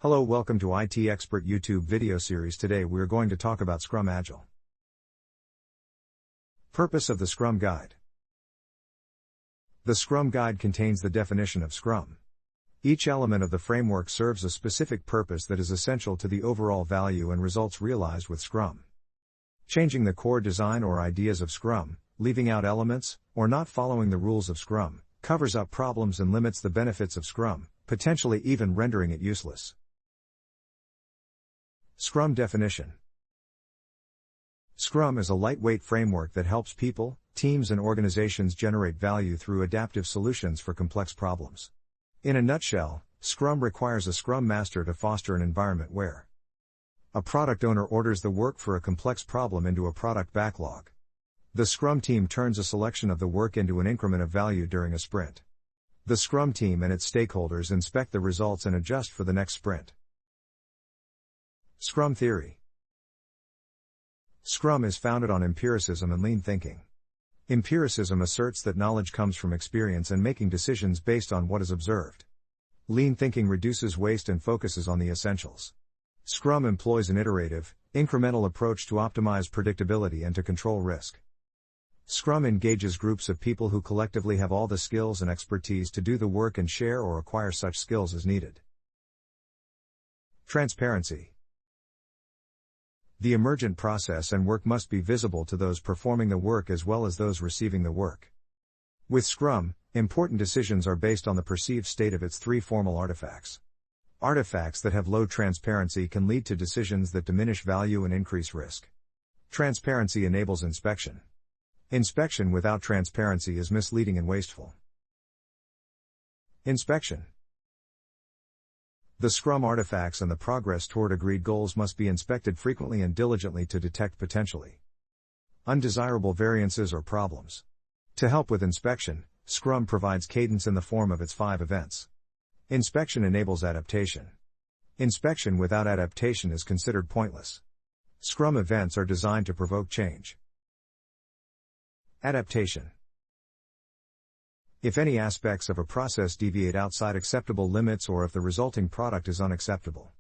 Hello, welcome to IT Expert YouTube video series. Today we are going to talk about Scrum Agile. Purpose of the Scrum Guide. The Scrum Guide contains the definition of Scrum. Each element of the framework serves a specific purpose that is essential to the overall value and results realized with Scrum. Changing the core design or ideas of Scrum, leaving out elements, or not following the rules of Scrum, covers up problems and limits the benefits of Scrum, potentially even rendering it useless. Scrum Definition. Scrum is a lightweight framework that helps people, teams and organizations generate value through adaptive solutions for complex problems. In a nutshell, Scrum requires a Scrum Master to foster an environment where a product owner orders the work for a complex problem into a product backlog. The Scrum Team turns a selection of the work into an increment of value during a sprint. The Scrum Team and its stakeholders inspect the results and adjust for the next sprint. Scrum Theory. Scrum is founded on empiricism and lean thinking. Empiricism asserts that knowledge comes from experience and making decisions based on what is observed. Lean thinking reduces waste and focuses on the essentials. Scrum employs an iterative, incremental approach to optimize predictability and to control risk. Scrum engages groups of people who collectively have all the skills and expertise to do the work and share or acquire such skills as needed. Transparency. The emergent process and work must be visible to those performing the work as well as those receiving the work. With Scrum, important decisions are based on the perceived state of its three formal artifacts. Artifacts that have low transparency can lead to decisions that diminish value and increase risk. Transparency enables inspection. Inspection without transparency is misleading and wasteful. Inspection. The Scrum artifacts and the progress toward agreed goals must be inspected frequently and diligently to detect potentially undesirable variances or problems. To help with inspection, Scrum provides cadence in the form of its 5 events. Inspection enables adaptation. Inspection without adaptation is considered pointless. Scrum events are designed to provoke change. Adaptation. If any aspects of a process deviate outside acceptable limits or if the resulting product is unacceptable,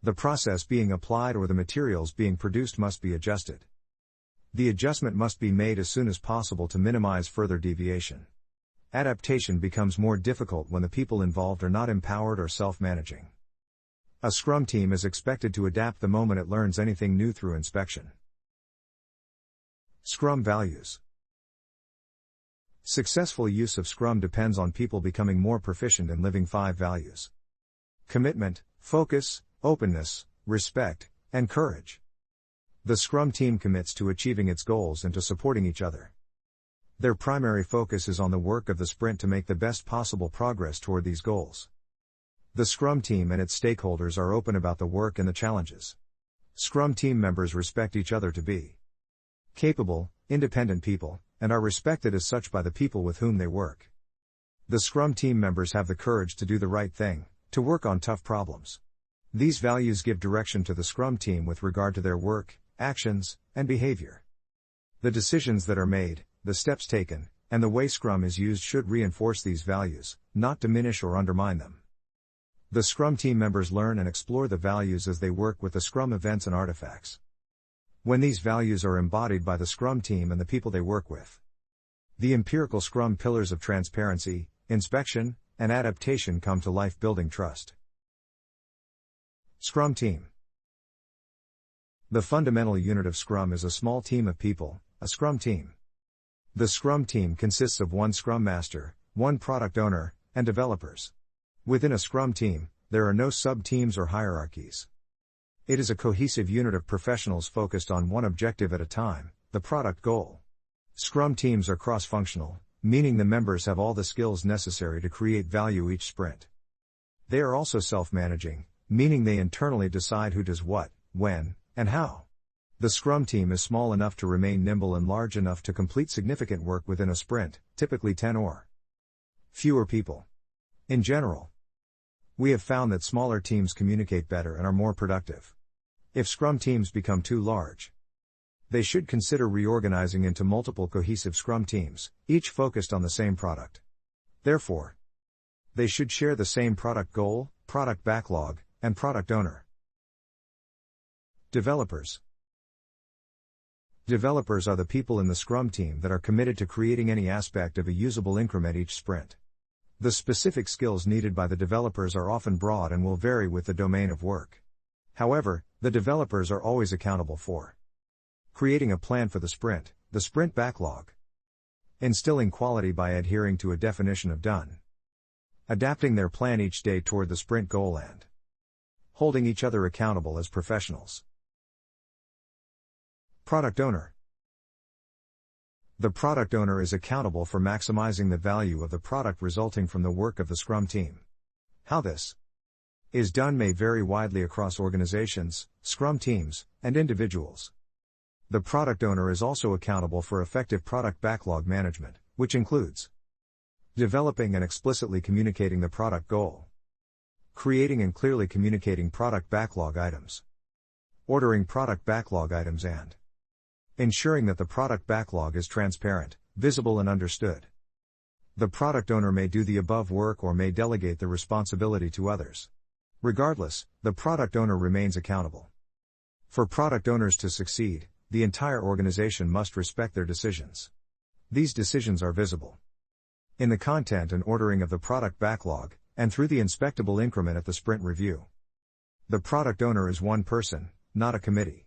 the process being applied or the materials being produced must be adjusted. The adjustment must be made as soon as possible to minimize further deviation. Adaptation becomes more difficult when the people involved are not empowered or self-managing. A Scrum team is expected to adapt the moment it learns anything new through inspection. Scrum Values. Successful use of Scrum depends on people becoming more proficient in living 5 values: commitment, focus, openness, respect, and courage. The Scrum team commits to achieving its goals and to supporting each other. Their primary focus is on the work of the sprint to make the best possible progress toward these goals. The Scrum team and its stakeholders are open about the work and the challenges. Scrum team members respect each other to be capable, independent people, and are respected as such by the people with whom they work. The Scrum team members have the courage to do the right thing, to work on tough problems. These values give direction to the Scrum team with regard to their work, actions, and behavior. The decisions that are made, the steps taken, and the way Scrum is used should reinforce these values, not diminish or undermine them. The Scrum team members learn and explore the values as they work with the Scrum events and artifacts. When these values are embodied by the Scrum team and the people they work with, the empirical Scrum pillars of transparency, inspection, and adaptation come to life, building trust. Scrum Team. The fundamental unit of Scrum is a small team of people, a Scrum team. The Scrum team consists of 1 Scrum Master, 1 product owner, and developers. Within a Scrum team, there are no sub-teams or hierarchies. It is a cohesive unit of professionals focused on one objective at a time, the product goal. Scrum teams are cross-functional, meaning the members have all the skills necessary to create value each sprint. They are also self-managing, meaning they internally decide who does what, when, and how. The Scrum team is small enough to remain nimble and large enough to complete significant work within a sprint, typically 10 or fewer people. In general, we have found that smaller teams communicate better and are more productive. If Scrum teams become too large, they should consider reorganizing into multiple cohesive Scrum teams, each focused on the same product. Therefore, they should share the same product goal, product backlog, and product owner. Developers. Developers are the people in the Scrum team that are committed to creating any aspect of a usable increment each sprint. The specific skills needed by the developers are often broad and will vary with the domain of work. However, the developers are always accountable for creating a plan for the sprint backlog, instilling quality by adhering to a definition of done, adapting their plan each day toward the sprint goal, and holding each other accountable as professionals. Product owner. The product owner is accountable for maximizing the value of the product resulting from the work of the Scrum team. How this is done may vary widely across organizations, Scrum teams, and individuals. The product owner is also accountable for effective product backlog management, which includes developing and explicitly communicating the product goal, creating and clearly communicating product backlog items, ordering product backlog items, and ensuring that the product backlog is transparent, visible, and understood. The product owner may do the above work or may delegate the responsibility to others. Regardless, the product owner remains accountable. For product owners to succeed, the entire organization must respect their decisions. These decisions are visible in the content and ordering of the product backlog, and through the inspectable increment at the sprint review. The product owner is one person, not a committee.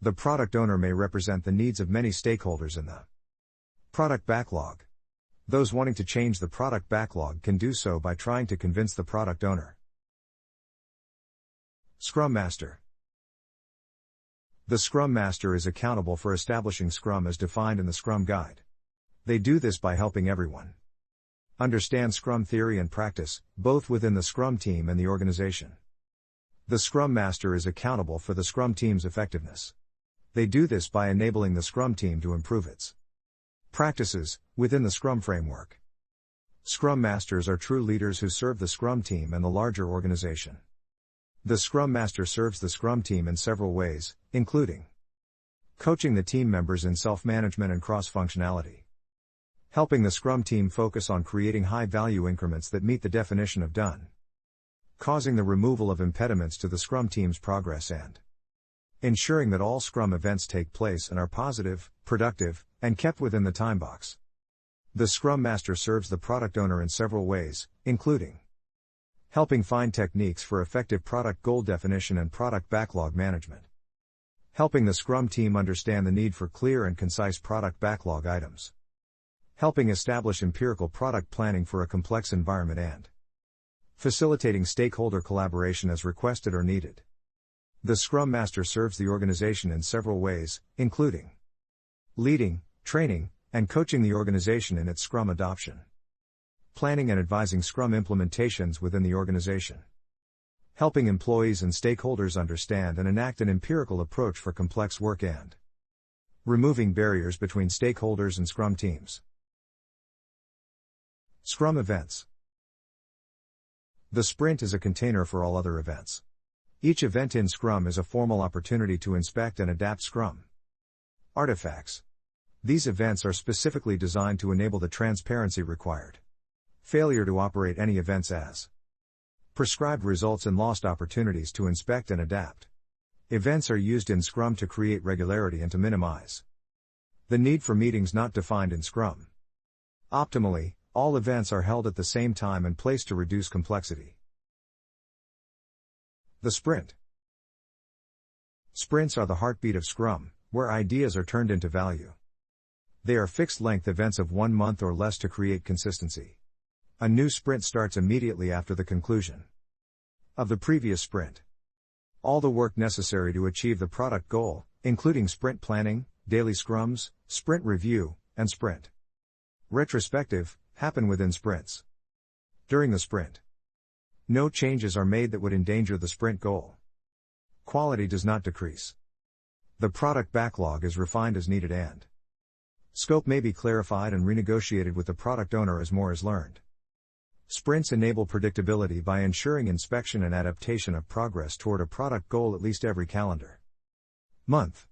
The product owner may represent the needs of many stakeholders in the product backlog. Those wanting to change the product backlog can do so by trying to convince the product owner. Scrum Master. The Scrum Master is accountable for establishing Scrum as defined in the Scrum Guide. They do this by helping everyone understand Scrum theory and practice, both within the Scrum team and the organization. The Scrum Master is accountable for the Scrum team's effectiveness. They do this by enabling the Scrum team to improve its practices within the Scrum framework. Scrum Masters are true leaders who serve the Scrum team and the larger organization. The Scrum Master serves the Scrum team in several ways, including coaching the team members in self-management and cross-functionality, helping the Scrum team focus on creating high-value increments that meet the definition of done, causing the removal of impediments to the Scrum team's progress, and ensuring that all Scrum events take place and are positive, productive, and kept within the time box. The Scrum Master serves the product owner in several ways, including helping find techniques for effective product goal definition and product backlog management, helping the Scrum team understand the need for clear and concise product backlog items, helping establish empirical product planning for a complex environment, and facilitating stakeholder collaboration as requested or needed. The Scrum Master serves the organization in several ways, including leading, training, and coaching the organization in its Scrum adoption, planning and advising Scrum implementations within the organization, helping employees and stakeholders understand and enact an empirical approach for complex work, and removing barriers between stakeholders and Scrum teams. Scrum Events. The sprint is a container for all other events. Each event in Scrum is a formal opportunity to inspect and adapt Scrum Artifacts. These events are specifically designed to enable the transparency required. Failure to operate any events as prescribed results in lost opportunities to inspect and adapt. Events are used in Scrum to create regularity and to minimize the need for meetings not defined in Scrum. Optimally, all events are held at the same time and place to reduce complexity. The sprint. Sprints are the heartbeat of Scrum, where ideas are turned into value. They are fixed-length events of 1 month or less to create consistency. A new sprint starts immediately after the conclusion of the previous sprint. All the work necessary to achieve the product goal, including sprint planning, daily scrums, sprint review, and sprint retrospective, happen within sprints. During the sprint, no changes are made that would endanger the sprint goal. Quality does not decrease. The product backlog is refined as needed, and scope may be clarified and renegotiated with the product owner as more is learned. Sprints enable predictability by ensuring inspection and adaptation of progress toward a product goal at least every calendar month.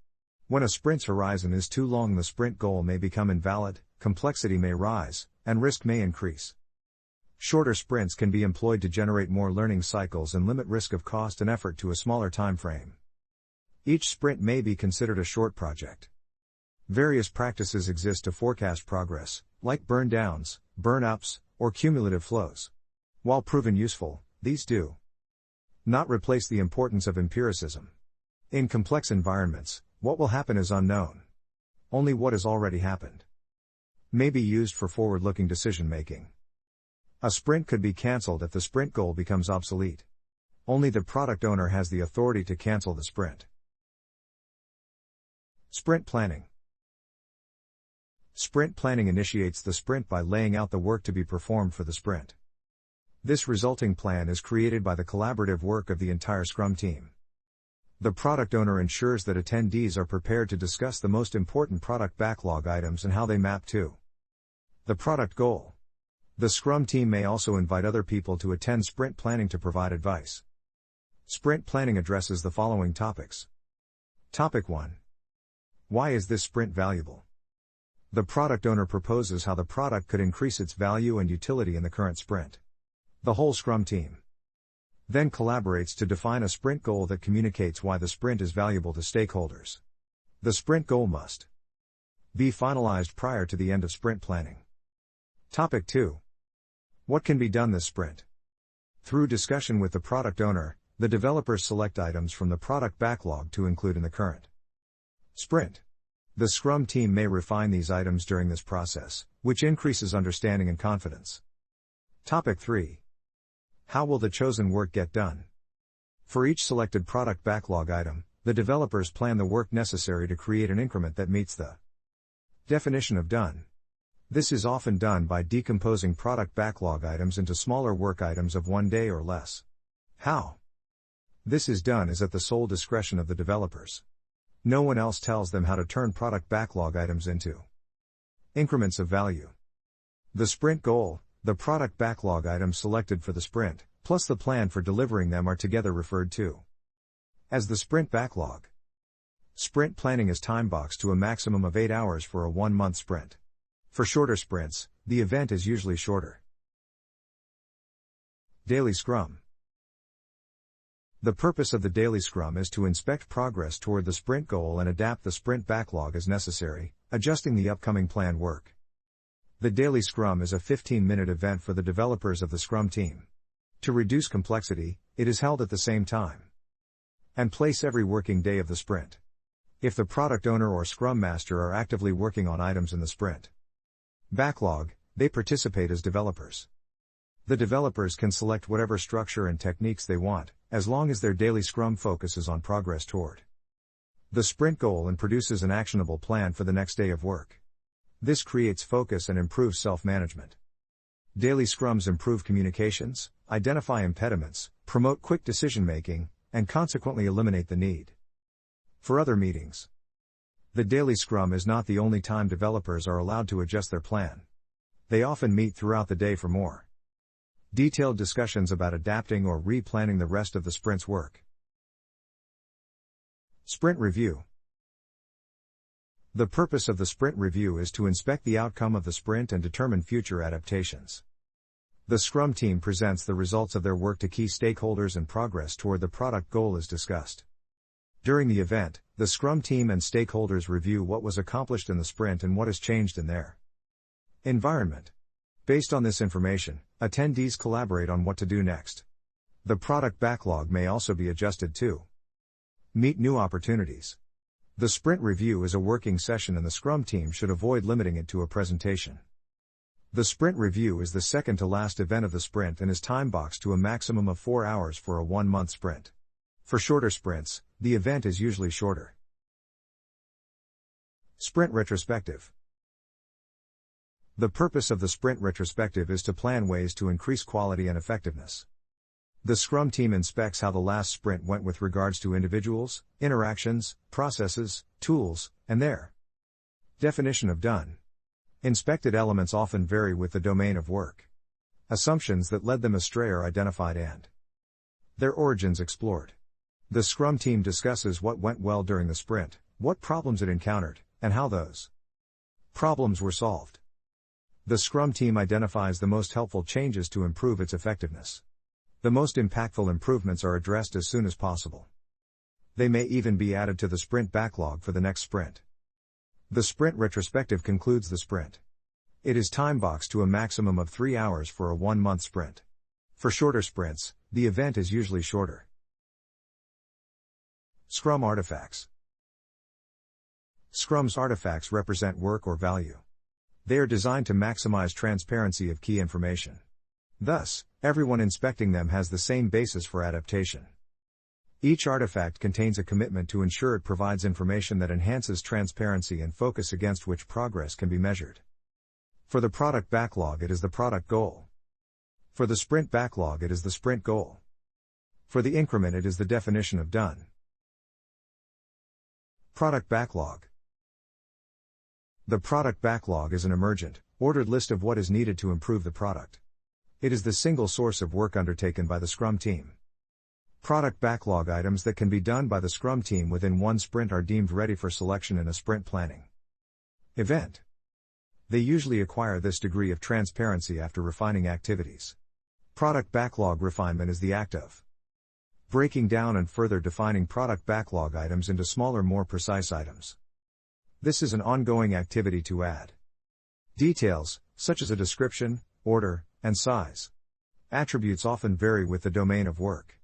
When a sprint's horizon is too long, the sprint goal may become invalid, complexity may rise, and risk may increase. Shorter sprints can be employed to generate more learning cycles and limit risk of cost and effort to a smaller time frame. Each sprint may be considered a short project. Various practices exist to forecast progress, like burn downs, burn ups, or cumulative flows. While proven useful, these do not replace the importance of empiricism. In complex environments, what will happen is unknown. Only what has already happened may be used for forward-looking decision-making. A sprint could be cancelled if the sprint goal becomes obsolete. Only the product owner has the authority to cancel the sprint. Sprint planning. Sprint planning initiates the sprint by laying out the work to be performed for the sprint. This resulting plan is created by the collaborative work of the entire Scrum team. The product owner ensures that attendees are prepared to discuss the most important product backlog items and how they map to the product goal. The Scrum team may also invite other people to attend sprint planning to provide advice. Sprint planning addresses the following topics. Topic 1. Why is this sprint valuable? The product owner proposes how the product could increase its value and utility in the current sprint. The whole Scrum team then collaborates to define a sprint goal that communicates why the sprint is valuable to stakeholders. The sprint goal must be finalized prior to the end of sprint planning. Topic 2. What can be done this sprint? Through discussion with the product owner, the developers select items from the product backlog to include in the current sprint. The Scrum team may refine these items during this process, which increases understanding and confidence. Topic 3. How will the chosen work get done? For each selected product backlog item, the developers plan the work necessary to create an increment that meets the definition of done. This is often done by decomposing product backlog items into smaller work items of 1 day or less. How this is done is at the sole discretion of the developers. No one else tells them how to turn product backlog items into increments of value. The sprint goal, the product backlog items selected for the sprint, plus the plan for delivering them are together referred to as the sprint backlog. Sprint planning is time-boxed to a maximum of 8 hours for a 1-month sprint. For shorter sprints, the event is usually shorter. Daily Scrum. The purpose of the daily Scrum is to inspect progress toward the sprint goal and adapt the sprint backlog as necessary, adjusting the upcoming planned work. The daily Scrum is a 15-minute event for the developers of the Scrum team. To reduce complexity, it is held at the same time and place every working day of the sprint. If the product owner or Scrum Master are actively working on items in the sprint backlog, they participate as developers. The developers can select whatever structure and techniques they want, as long as their daily Scrum focuses on progress toward the sprint goal and produces an actionable plan for the next day of work. This creates focus and improves self-management. Daily Scrums improve communications, identify impediments, promote quick decision-making, and consequently eliminate the need for other meetings. The daily Scrum is not the only time developers are allowed to adjust their plan. They often meet throughout the day for more detailed discussions about adapting or replanning the rest of the sprint's work. Sprint Review. The purpose of the sprint review is to inspect the outcome of the sprint and determine future adaptations. The Scrum team presents the results of their work to key stakeholders and progress toward the product goal is discussed. During the event, the Scrum team and stakeholders review what was accomplished in the sprint and what has changed in their environment. Based on this information, attendees collaborate on what to do next. The product backlog may also be adjusted to meet new opportunities. The sprint review is a working session and the Scrum team should avoid limiting it to a presentation. The sprint review is the second to last event of the sprint and is time-boxed to a maximum of 4 hours for a 1-month sprint. For shorter sprints, the event is usually shorter. Sprint Retrospective. The purpose of the sprint retrospective is to plan ways to increase quality and effectiveness. The Scrum team inspects how the last sprint went with regards to individuals, interactions, processes, tools, and their definition of done. Inspected elements often vary with the domain of work. Assumptions that led them astray are identified and their origins explored. The Scrum team discusses what went well during the sprint, what problems it encountered, and how those problems were solved. The Scrum team identifies the most helpful changes to improve its effectiveness. The most impactful improvements are addressed as soon as possible. They may even be added to the sprint backlog for the next sprint. The sprint retrospective concludes the sprint. It is time-boxed to a maximum of 3 hours for a 1-month sprint. For shorter sprints, the event is usually shorter. Scrum Artifacts. Scrum's artifacts represent work or value. They are designed to maximize transparency of key information. Thus, everyone inspecting them has the same basis for adaptation. Each artifact contains a commitment to ensure it provides information that enhances transparency and focus against which progress can be measured. For the product backlog, it is the product goal. For the sprint backlog, it is the sprint goal. For the increment, it is the definition of done. Product backlog. The product backlog is an emergent, ordered list of what is needed to improve the product. It is the single source of work undertaken by the Scrum team. Product backlog items that can be done by the Scrum team within one sprint are deemed ready for selection in a sprint planning event. They usually acquire this degree of transparency after refining activities. Product backlog refinement is the act of breaking down and further defining product backlog items into smaller, more precise items. This is an ongoing activity to add details, such as a description, order, and size. Attributes often vary with the domain of work.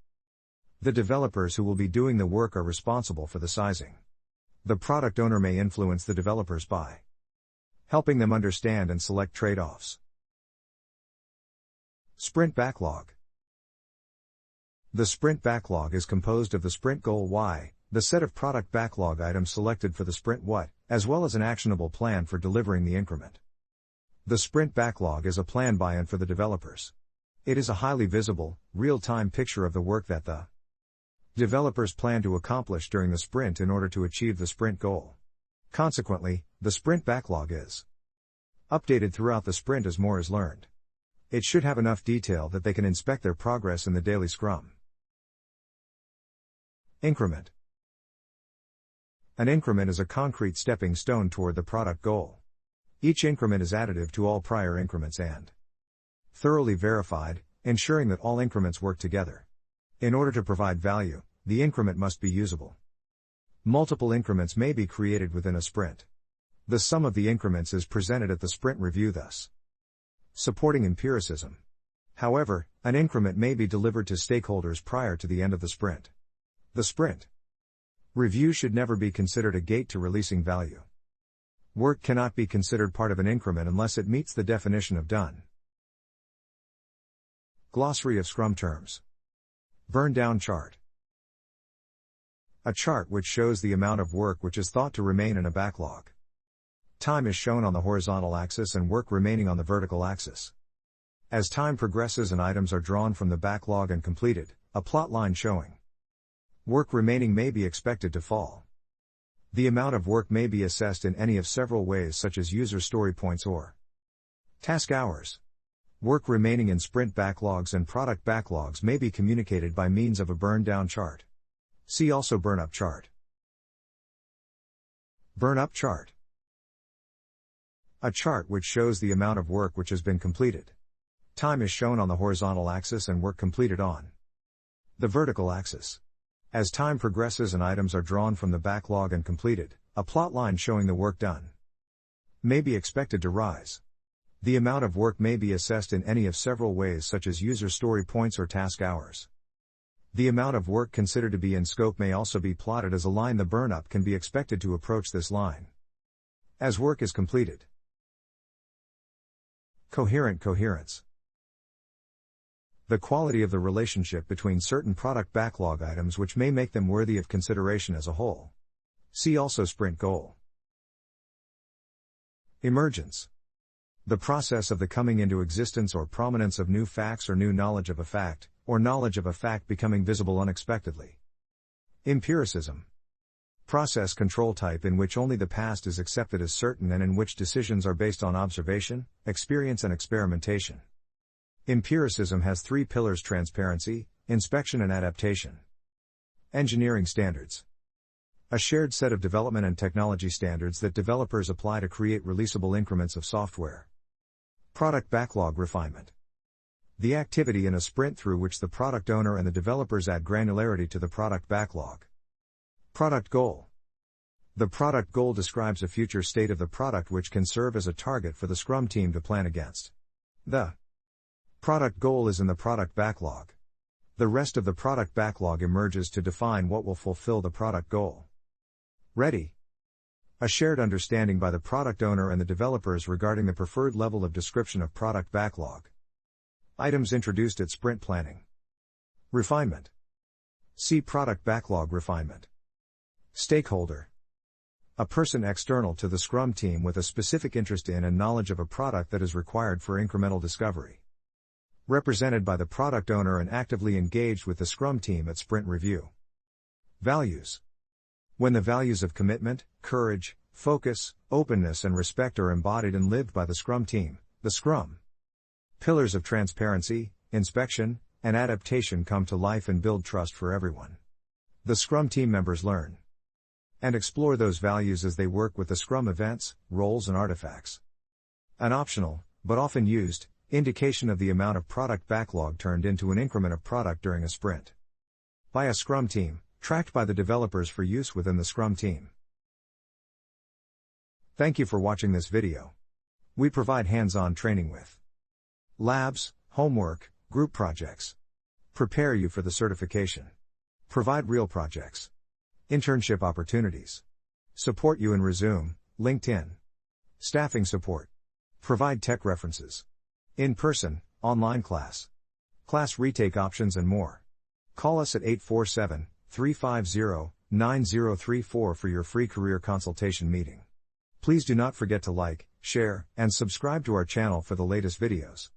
The developers who will be doing the work are responsible for the sizing. The product owner may influence the developers by helping them understand and select trade-offs. Sprint backlog. The sprint backlog is composed of the sprint goal Y, the set of product backlog items selected for the sprint what, as well as an actionable plan for delivering the increment. The sprint backlog is a plan buy-in for the developers. It is a highly visible, real-time picture of the work that the developers plan to accomplish during the sprint in order to achieve the sprint goal. Consequently, the sprint backlog is updated throughout the sprint as more is learned. It should have enough detail that they can inspect their progress in the daily Scrum. Increment. An increment is a concrete stepping stone toward the product goal. Each increment is additive to all prior increments and thoroughly verified, ensuring that all increments work together. In order to provide value, the increment must be usable. Multiple increments may be created within a sprint. The sum of the increments is presented at the sprint review, thus supporting empiricism. However, an increment may be delivered to stakeholders prior to the end of the sprint. The sprint review should never be considered a gate to releasing value. Work cannot be considered part of an increment unless it meets the definition of done. Glossary of Scrum terms. Burn down chart. A chart which shows the amount of work which is thought to remain in a backlog. Time is shown on the horizontal axis and work remaining on the vertical axis. As time progresses and items are drawn from the backlog and completed, a plot line showing work remaining may be expected to fall. The amount of work may be assessed in any of several ways, such as user story points or task hours. Work remaining in sprint backlogs and product backlogs may be communicated by means of a burn down chart. See also burn up chart. Burn up chart. A chart which shows the amount of work which has been completed. Time is shown on the horizontal axis and work completed on the vertical axis. As time progresses and items are drawn from the backlog and completed, a plot line showing the work done may be expected to rise. The amount of work may be assessed in any of several ways, such as user story points or task hours. The amount of work considered to be in scope may also be plotted as a line. The burn up can be expected to approach this line as work is completed. Coherence. The quality of the relationship between certain product backlog items which may make them worthy of consideration as a whole. See also sprint goal. Emergence. The process of the coming into existence or prominence of new facts or new knowledge of a fact, or knowledge of a fact becoming visible unexpectedly. Empiricism. Process control type in which only the past is accepted as certain and in which decisions are based on observation, experience and experimentation. Empiricism has 3 pillars: transparency, inspection and adaptation. Engineering standards. A shared set of development and technology standards that developers apply to create releasable increments of software. Product backlog refinement. The activity in a sprint through which the product owner and the developers add granularity to the product backlog. Product goal. The product goal describes a future state of the product which can serve as a target for the Scrum team to plan against. The product goal is in the product backlog. The rest of the product backlog emerges to define what will fulfill the product goal. Ready. A shared understanding by the product owner and the developers regarding the preferred level of description of product backlog. Items introduced at sprint planning. Refinement. See product backlog refinement. Stakeholder. A person external to the Scrum team with a specific interest in and knowledge of a product that is required for incremental discovery. Represented by the product owner and actively engaged with the Scrum team at sprint review. Values. When the values of commitment, courage, focus, openness and respect are embodied and lived by the Scrum team, the Scrum pillars of transparency, inspection, and adaptation come to life and build trust for everyone. The Scrum team members learn and explore those values as they work with the Scrum events, roles and artifacts. An optional, but often used, indication of the amount of product backlog turned into an increment of product during a sprint. By a Scrum team, tracked by the developers for use within the Scrum team. Thank you for watching this video. We provide hands-on training with labs, homework, group projects. Prepare you for the certification. Provide real projects. Internship opportunities. Support you in Resume, LinkedIn. Staffing support. Provide tech references. In-person, online class. Class retake options and more. Call us at 847-350-9034 for your free career consultation meeting. Please do not forget to like, share, and subscribe to our channel for the latest videos.